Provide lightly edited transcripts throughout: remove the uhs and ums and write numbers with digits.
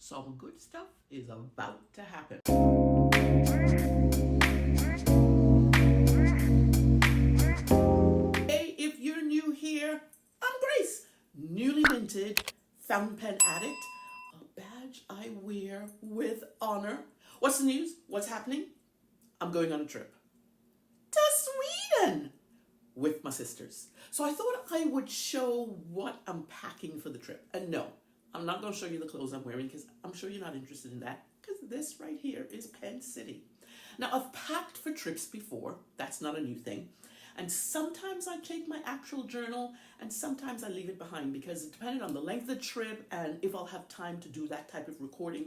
Some good stuff is about to happen. Hey, if you're new here, I'm Grace, newly minted fountain pen addict, a badge I wear with honor. What's the news? What's happening? I'm going on a trip to Sweden with my sisters. So I thought I would show what I'm packing for the trip. And no, I'm not going to show you the clothes I'm wearing because I'm sure you're not interested in that, because this right here is Penn City. Now, I've packed for trips before. That's not a new thing. And sometimes I take my actual journal and sometimes I leave it behind, because depending on the length of the trip and if I'll have time to do that type of recording,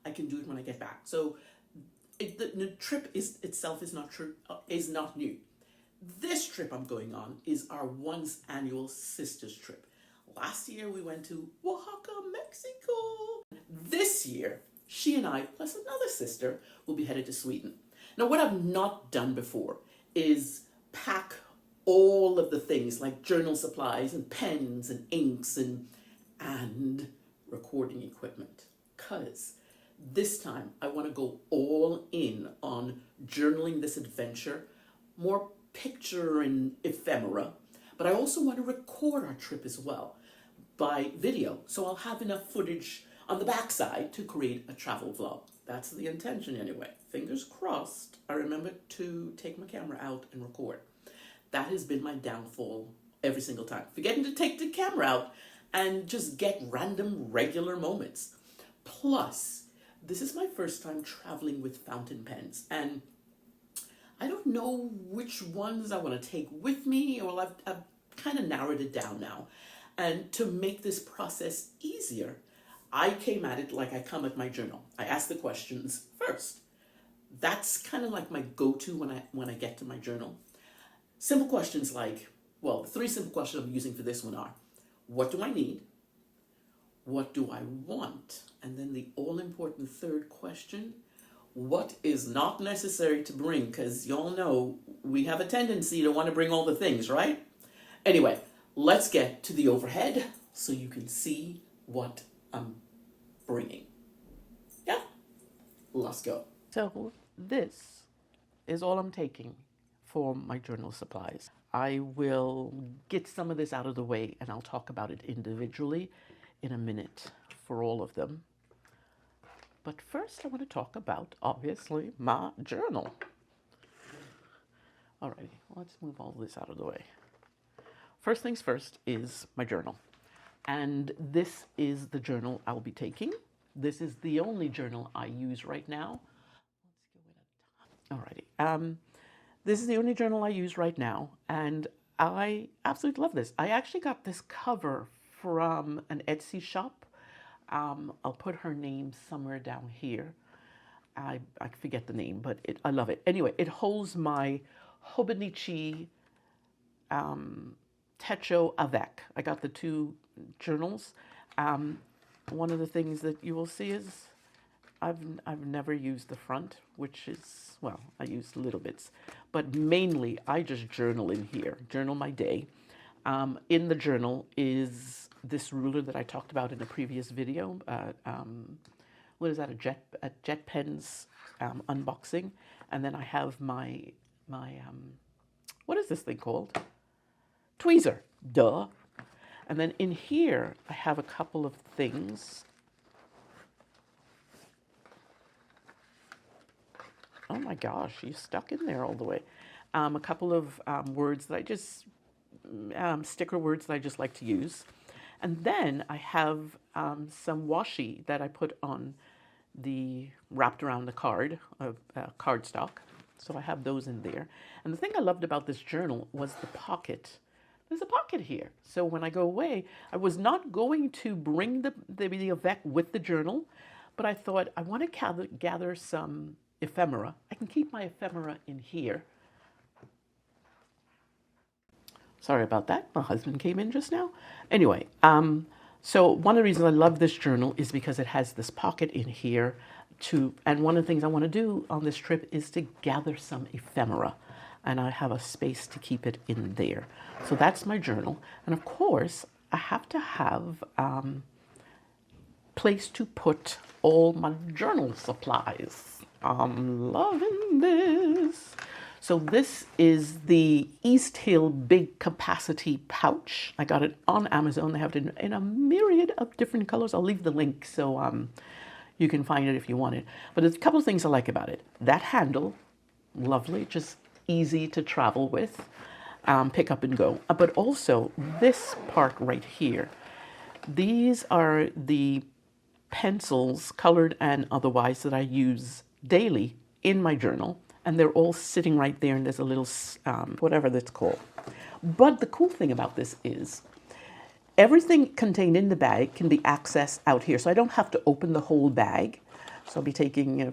I can do it when I get back. So the trip itself is not new. This trip I'm going on is our once annual sisters trip. Last year we went to Oaxaca, Mexico. This year, she and I, plus another sister, will be headed to Sweden. Now, what I've not done before is pack all of the things like journal supplies and pens and inks and recording equipment. Because this time I want to go all in on journaling this adventure, more picture and ephemera, but I also want to record our trip as well by video, so I'll have enough footage on the backside to create a travel vlog. That's the intention anyway. Fingers crossed I remember to take my camera out and record. That has been my downfall every single time. Forgetting to take the camera out and just get random regular moments. Plus, this is my first time traveling with fountain pens, and I don't know which ones I want to take with me, or I've kind of narrowed it down now. And to make this process easier, I came at it like I come at my journal. I ask the questions first. That's kind of like my go-to when I get to my journal. Simple questions like, well, the three simple questions I'm using for this one are, what do I need? What do I want? And then the all-important third question, what is not necessary to bring? Because y'all know we have a tendency to want to bring all the things, right? Anyway, let's get to the overhead so you can see what I'm bringing. Yeah, let's go. So this is all I'm taking for my journal supplies. I will get some of this out of the way and I'll talk about it individually in a minute for all of them. But first I want to talk about, obviously, my journal. Alrighty, let's move all this out of the way. First things first is my journal. And this is the journal I'll be taking. This is the only journal I use right now. Alrighty. This is the only journal I use right now, and I absolutely love this. I actually got this cover from an Etsy shop. I'll put her name somewhere down here. I forget the name, but I love it. Anyway, it holds my Hobonichi Techo Avec. I got the two journals. One of the things that you will see is I've never used the front, which is, well, I used little bits, but mainly I just journal in here, journal my day. In the journal is this ruler that I talked about in a previous video. What is that, a Jet Pens unboxing. And then I have my what is this thing called? Tweezer, duh. And then in here, I have a couple of things. Oh my gosh, she's stuck in there all the way. A couple of words that I just, sticker words that I just like to use. And then I have some washi that I put on wrapped around the card, cardstock. So I have those in there. And the thing I loved about this journal was the pocket. There's a pocket here. So when I go away, I was not going to bring the Avec with the journal, but I thought I want to gather some ephemera. I can keep my ephemera in here. Sorry about that. My husband came in just now. Anyway, so one of the reasons I love this journal is because it has this pocket in here and one of the things I want to do on this trip is to gather some ephemera, and I have a space to keep it in there. So that's my journal. And of course, I have to have place to put all my journal supplies. I'm loving this. So this is the East Hill Big Capacity Pouch. I got it on Amazon. They have it in a myriad of different colors. I'll leave the link so you can find it if you want it. But there's a couple of things I like about it. That handle, lovely, just easy to travel with, pick up and go. But also this part right here. These are the pencils, colored and otherwise, that I use daily in my journal. And they're all sitting right there, and there's a little, whatever that's called. But the cool thing about this is everything contained in the bag can be accessed out here. So I don't have to open the whole bag. So I'll be taking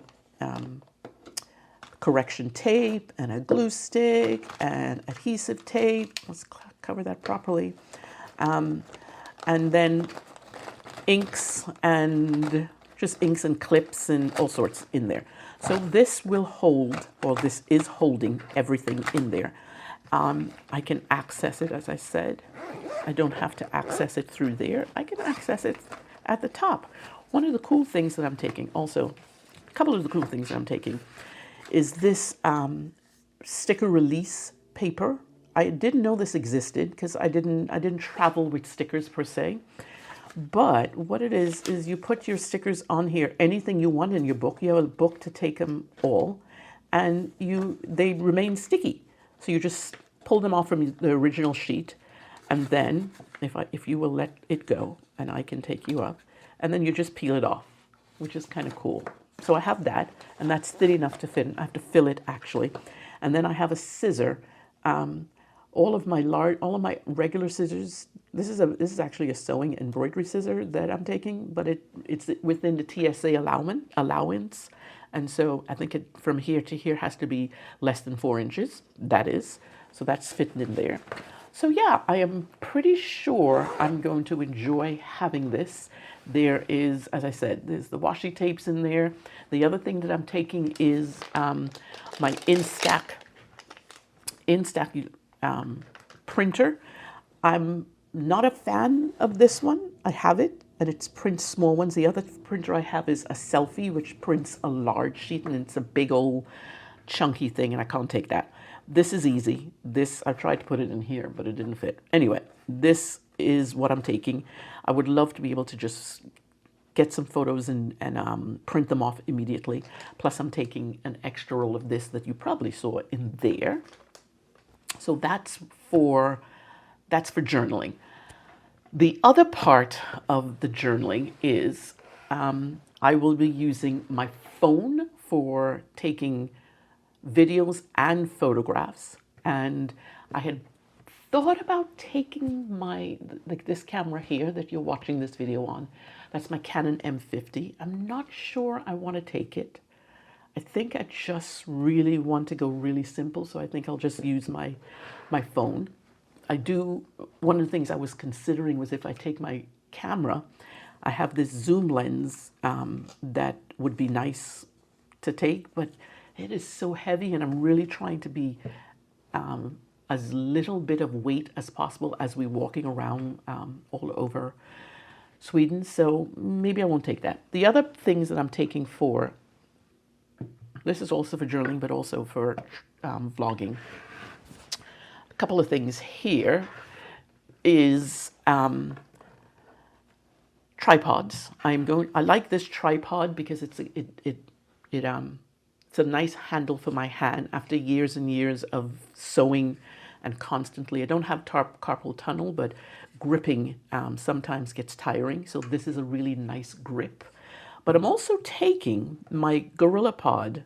correction tape and a glue stick and adhesive tape. Let's cover that properly. And then inks and just inks and clips and all sorts in there. So this will hold, or this is holding everything in there. I can access it, as I said. I don't have to access it through there. I can access it at the top. One of the cool things that I'm taking, also, a couple of the cool things that I'm taking, is this sticker release paper. I didn't know this existed because I didn't travel with stickers per se. But what it is you put your stickers on here, anything you want in your book. You have a book to take them all, and they remain sticky. So you just pull them off from the original sheet, and then if you will let it go, and I can take you up, and then you just peel it off, which is kind of cool. So I have that, and that's thin enough to fit. I have to fill it actually, and then I have a scissor. All of my regular scissors. This is actually a sewing embroidery scissor that I'm taking, but it's within the TSA allowance, and so I think from here to here has to be less than 4 inches. That is, so that's fitting in there. So yeah, I am pretty sure I'm going to enjoy having this. There is, as I said, there's the washi tapes in there. The other thing that I'm taking is my Instack printer. I'm not a fan of this one. I have it, and it prints small ones. The other printer I have is a Selfie, which prints a large sheet, and it's a big old chunky thing, and I can't take that. This is easy. I tried to put it in here, but it didn't fit. Anyway, this is what I'm taking. I would love to be able to just get some photos and print them off immediately. Plus, I'm taking an extra roll of this that you probably saw in there. So that's for journaling. The other part of the journaling is I will be using my phone for taking videos and photographs. And I had thought about taking this camera here that you're watching this video on. That's my Canon M50. I'm not sure I want to take it. I think I just really want to go really simple, so I think I'll just use my phone. One of the things I was considering was if I take my camera, I have this zoom lens that would be nice to take, but it is so heavy, and I'm really trying to be as little bit of weight as possible as we're walking around all over Sweden, so maybe I won't take that. The other things that I'm taking this is also for journaling, but also for vlogging. A couple of things here is tripods. I like this tripod because it's a nice handle for my hand after years and years of sewing and constantly. I don't have carpal tunnel, but gripping sometimes gets tiring. So this is a really nice grip. But I'm also taking my GorillaPod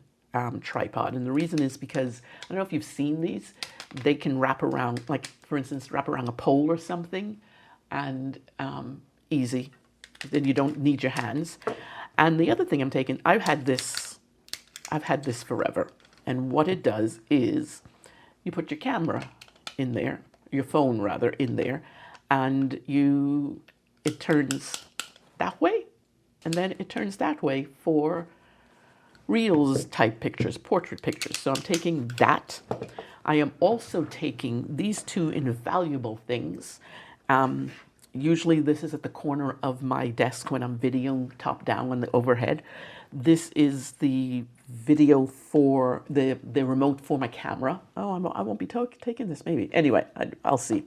tripod, and the reason is because I don't know if you've seen these. They can wrap around, like for instance, wrap around a pole or something, and easy. Then you don't need your hands. And the other thing I'm taking, I've had this forever, and what it does is you put your camera in there, your phone rather, in there, and it turns that way, and then it turns that way for Reels type pictures, portrait pictures. So I'm taking that. I am also taking these two invaluable things. Usually this is at the corner of my desk when I'm videoing top down on the overhead. This is the video for the remote for my camera. Oh, I won't be taking this maybe. Anyway, I'll see.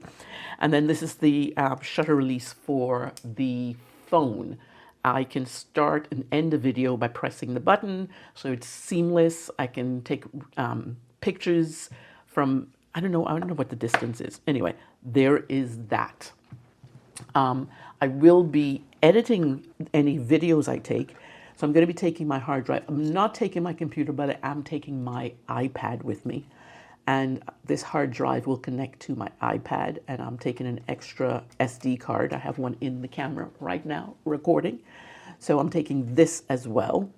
And then this is the shutter release for the phone. I can start and end a video by pressing the button, so it's seamless. I can take pictures from, I don't know what the distance is. Anyway, there is that. I will be editing any videos I take. So I'm going to be taking my hard drive. I'm not taking my computer, but I am taking my iPad with me. And this hard drive will connect to my iPad, and I'm taking an extra SD card. I have one in the camera right now recording. So I'm taking this as well.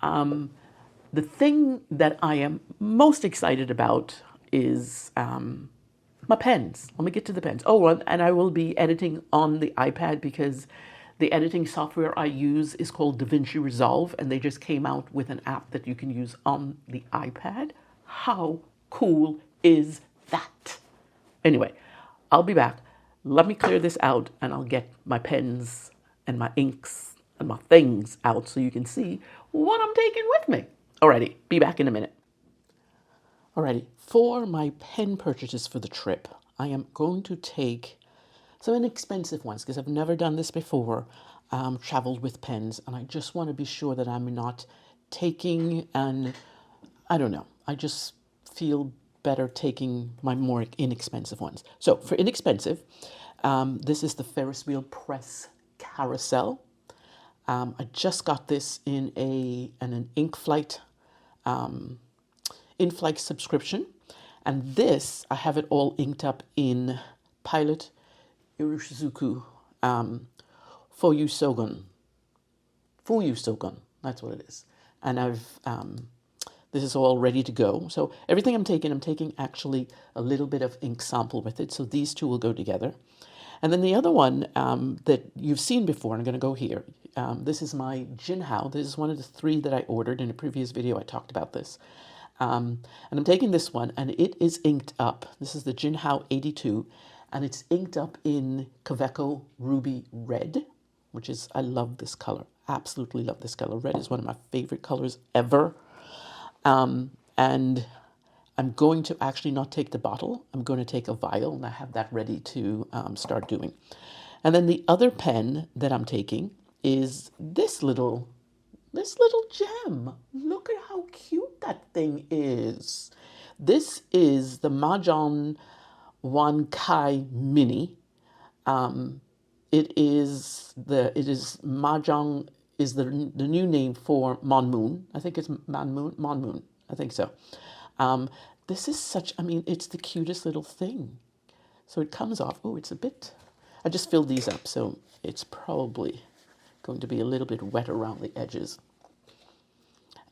The thing that I am most excited about is my pens. Let me get to the pens. Oh, and I will be editing on the iPad because the editing software I use is called Davinci Resolve, and they just came out with an app that you can use on the iPad. How cool is that? Anyway, I'll be back. Let me clear this out, and I'll get my pens and my inks and my things out so you can see what I'm taking with me. Alrighty, be back in a minute. Alrighty, for my pen purchases for the trip, I am going to take some inexpensive ones because I've never done this before, traveled with pens, and I just want to be sure that I'm not taking I don't know, I just feel better taking my more inexpensive ones. So for inexpensive, this is the Ferris wheel press Carousel. I just got this in an in-flight subscription, and this I have it all inked up in Pilot Iroshizuku Fuyu Sogun, that's what it is. And this is all ready to go. So everything I'm taking actually a little bit of ink sample with it. So these two will go together. And then the other one that you've seen before, I'm going to go here. This is my Jinhao. This is one of the 3 that I ordered. In a previous video, I talked about this. And I'm taking this one, and it is inked up. This is the Jinhao 82, and it's inked up in Kaweco Ruby Red, which is, I love this color. Absolutely love this color. Red is one of my favorite colors ever. And I'm going to actually not take the bottle. I'm going to take a vial, and I have that ready to start doing. And then the other pen that I'm taking is this little gem. Look at how cute that thing is. This is the Majohn Wancai Mini. Majohn is the new name for Monmoon. I think it's Monmoon. I think so. This is it's the cutest little thing. So it comes off. Oh, it's a bit. I just filled these up, so it's probably going to be a little bit wet around the edges.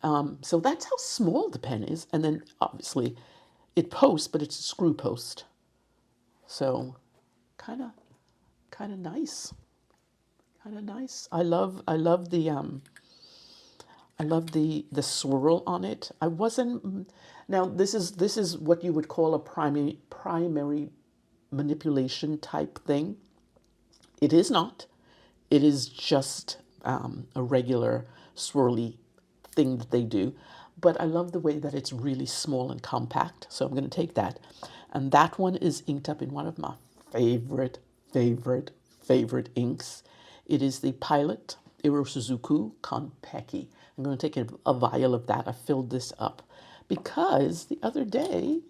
So that's how small the pen is. And then obviously it posts, but it's a screw post. So kind of nice. Kind of nice. I love the swirl on it. Now this is what you would call a primary manipulation type thing. It is not. It is just a regular swirly thing that they do. But I love the way that it's really small and compact. So I'm going to take that. And that one is inked up in one of my favorite inks. It is the Pilot Iroshizuku Konpeki. I'm going to take a vial of that. I filled this up because the other day,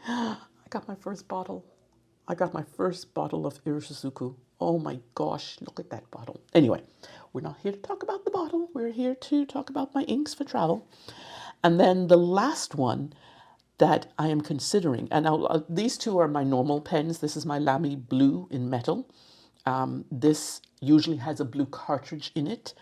I got my first bottle. I got my first bottle of Iroshizuku. Oh my gosh, look at that bottle. Anyway, we're not here to talk about the bottle. We're here to talk about my inks for travel. And then the last one that I am considering, and these two are my normal pens. This is my Lamy Blue in metal. This usually has a blue cartridge in it.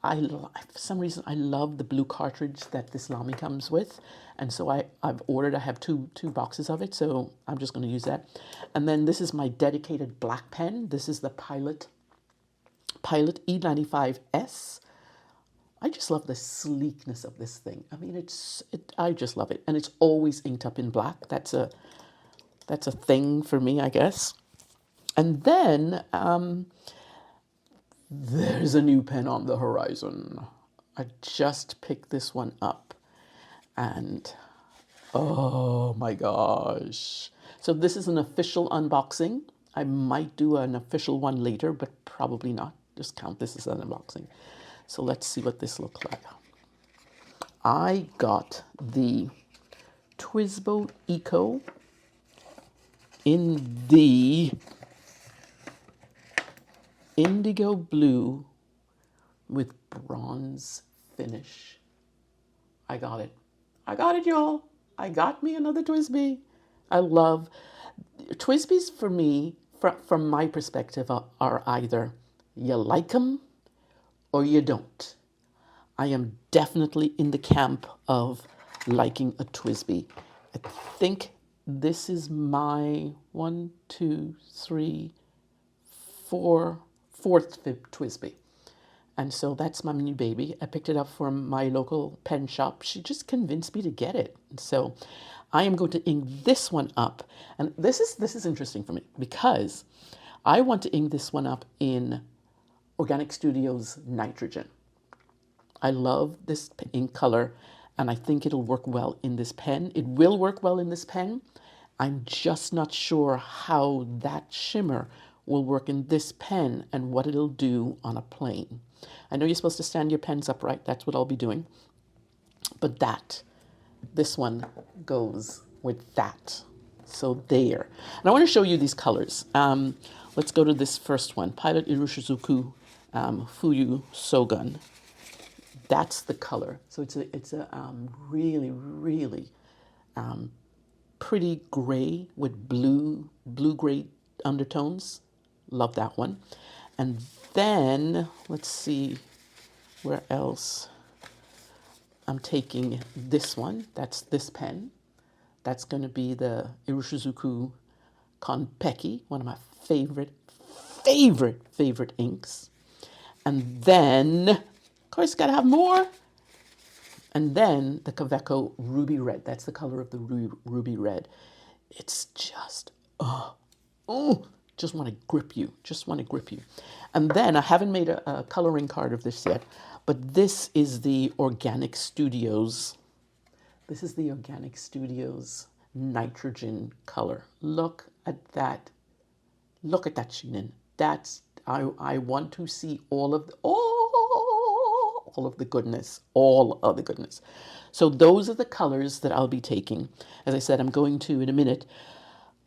For some reason, I love the blue cartridge that this Lamy comes with. And so I have two boxes of it, so I'm just going to use that. And then this is my dedicated black pen. This is the Pilot E95 S. I just love the sleekness of this thing. I mean, I just love it. And it's always inked up in black. That's a thing for me, I guess. And then there's a new pen on the horizon. I just picked this one up and oh my gosh. So this is an official unboxing. I might do an official one later, but probably not. Just count this as an unboxing. So let's see what this looks like. I got the TWSBI Eco in the indigo blue with bronze finish. I got it. I got it, y'all. I got me another TWSBI. I love TWSBIs for me, from my perspective, are either you like them or you don't. I am definitely in the camp of liking a TWSBI. I think this is my fourth TWSBI. And so that's my new baby. I picked it up from my local pen shop. She just convinced me to get it. So I am going to ink this one up. And this is interesting for me because I want to ink this one up in Organic Studios Nitrogen. I love this ink color and I think it'll work well in this pen. It will work well in this pen. I'm just not sure how that shimmer will work in this pen and what it'll do on a plane. I know you're supposed to stand your pens upright. That's what I'll be doing. But this one goes with that. So there. And I want to show you these colors. Let's go to this first one. Pilot Irushizuku Fuyu Sogun. That's the color. So it's a really, really pretty gray with blue-gray undertones. Love that one. And then, let's see where else. I'm taking this one. That's this pen. That's going to be the Irushizuku Konpeki, one of my favorite inks. And then, of course, got to have more. And then the Kaweco Ruby Red. That's the color of the Ruby Red. It's just, just want to grip you. Just want to grip you. And then I haven't made a coloring card of this yet, but this is the Organic Studios. This is the Organic Studios Nitrogen color. Look at that. Look at that, Sheenan. That's, I want to see all of the goodness, all of the goodness. So those are the colors that I'll be taking. As I said, I'm going to, in a minute,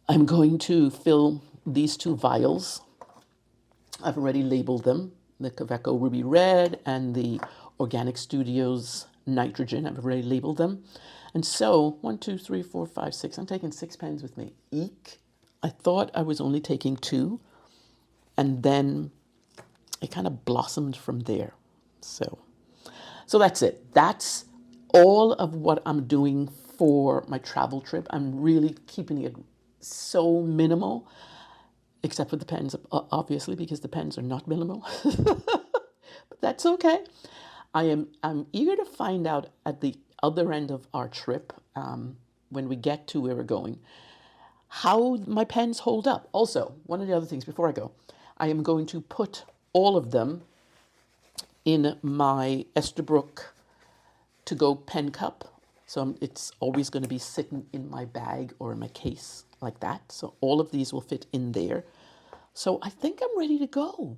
I'm going to fill these two vials. I've already labeled them, the Kaweco Ruby Red and the Organic Studios Nitrogen. I've already labeled them. And so, 1, 2, 3, 4, 5, 6. I'm taking 6 pens with me. Eek. I thought I was only taking 2. And then it kind of blossomed from there. So that's it. That's all of what I'm doing for my travel trip. I'm really keeping it so minimal, except for the pens, obviously, because the pens are not minimal. But that's okay. I'm eager to find out at the other end of our trip, when we get to where we're going, how my pens hold up. Also, one of the other things before I go, I am going to put all of them in my Esterbrook to-go pen cup. So it's always going to be sitting in my bag or in my case like that. So all of these will fit in there. So I think I'm ready to go.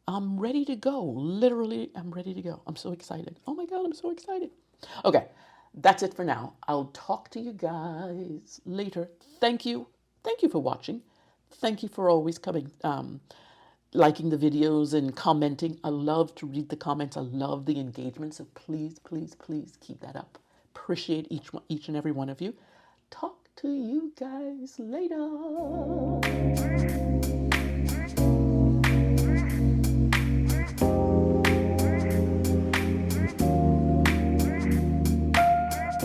I'm ready to go. Literally, I'm ready to go. I'm so excited. Oh my God, I'm so excited. Okay, that's it for now. I'll talk to you guys later. Thank you. Thank you for watching. Thank you for always coming, liking the videos and commenting. I love to read the comments. I love the engagement. So please, please, please keep that up. Appreciate each and every one of you. Talk to you guys later.